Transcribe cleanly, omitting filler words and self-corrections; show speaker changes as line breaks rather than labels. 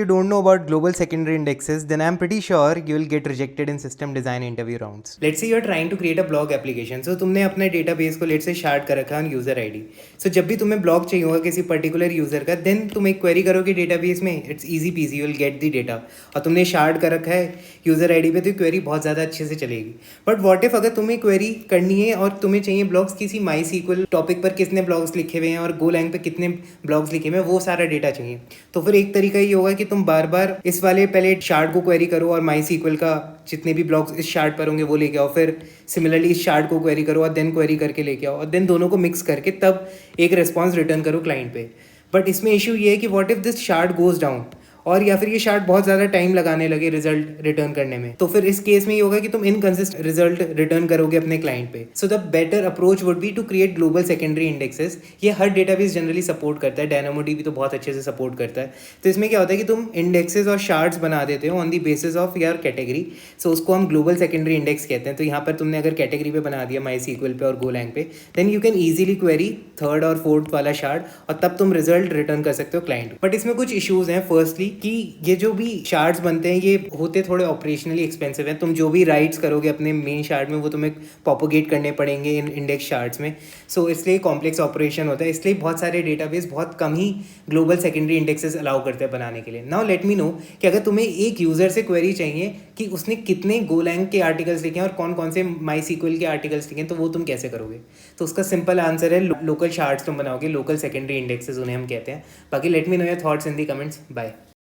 you don't know about global secondary indexes, then I'm pretty sure you will get rejected in system design interview rounds. Let's say you're trying to create a blog application. So तुमने अपने database को let's say shard कर रखा है on user ID. So जब भी तुम्हें blog चाहिए होगा किसी particular user का, then तुम एक query करोगे database में, it's easy peasy, you will get the data. और तुमने shard कर रखा है user ID पे, तो query बहुत ज़्यादा अच्छे से चलेगी. But what if अगर तुम्हें query करनी है और तुम्हें चाहिए blogs किसी MySQL topic पर कितने blogs लिखे हुए हैं और Golang पे कितने blogs लिखे हुए हैं, वो सारा डेटा चाहिए. तो फिर एक तरीका ये होगा कि तुम बार बार इस वाले पहले शार्ड को क्वेरी करो और माई सीक्वल का जितने भी ब्लॉक्स इस शार्ड पर होंगे वो लेके आओ, फिर सिमिलरली इस शार्ड को क्वेरी करो और देन क्वेरी करके लेके आओ और देन दोनों को मिक्स करके तब एक रिस्पॉन्स रिटर्न करो क्लाइंट पे. बट इसमें इशू ये है कि what if this shard goes down और या फिर ये शार्ड बहुत ज़्यादा टाइम लगाने लगे रिजल्ट रिटर्न करने में, तो फिर इस केस में ये होगा कि तुम इनकंसिस्टेंट रिजल्ट रिटर्न करोगे अपने क्लाइंट पे. So the better approach would be to create global secondary indexes. ये हर डेटाबेस जनरली सपोर्ट करता है, DynamoDB तो बहुत अच्छे से सपोर्ट करता है. तो इसमें क्या होता है कि तुम इंडेक्सेस और शार्ड्स बना देते हो on the basis of your category. So उसको हम ग्लोबल सेकेंडरी इंडेक्स कहते हैं. तो यहाँ पर तुमने अगर कैटेगरी पे बना दिया MySQL पे और Golang पे, then you can easily query third और फोर्थ वाला शार्ड और तब तुम रिजल्ट रिटर्न कर सकते हो क्लाइंट. बट इसमें कुछ इशूज़ हैं. फर्स्टली कि ये जो भी शार्ड्स बनते हैं ये होते थोड़े ऑपरेशनली एक्सपेंसिव हैं. तुम जो भी राइट्स करोगे अपने मेन शार्ड में वो तुम्हें प्रोपोगेट करने पड़ेंगे इन इंडेक्स शार्ड्स में. सो इसलिए कॉम्प्लेक्स ऑपरेशन होता है. इसलिए बहुत सारे डेटाबेस बहुत कम ही ग्लोबल सेकेंडरी इंडेक्सेस अलाउ करते हैं बनाने के लिए. नाउ लेट मी नो कि अगर तुम्हें एक यूज़र से क्वेरी चाहिए कि उसने कितने गोलैंग के आर्टिकल्स लिखे हैं और कौन कौन से MySQL के आर्टिकल्स लिखे हैं, तो वो तुम कैसे करोगे? तो उसका सिंपल आंसर है लोकल शार्ड्स तुम बनाओगे, लोकल सेकेंडरी इंडेक्सेस उन्हें हम कहते हैं. बाकी let me know your thoughts in the comments. Bye.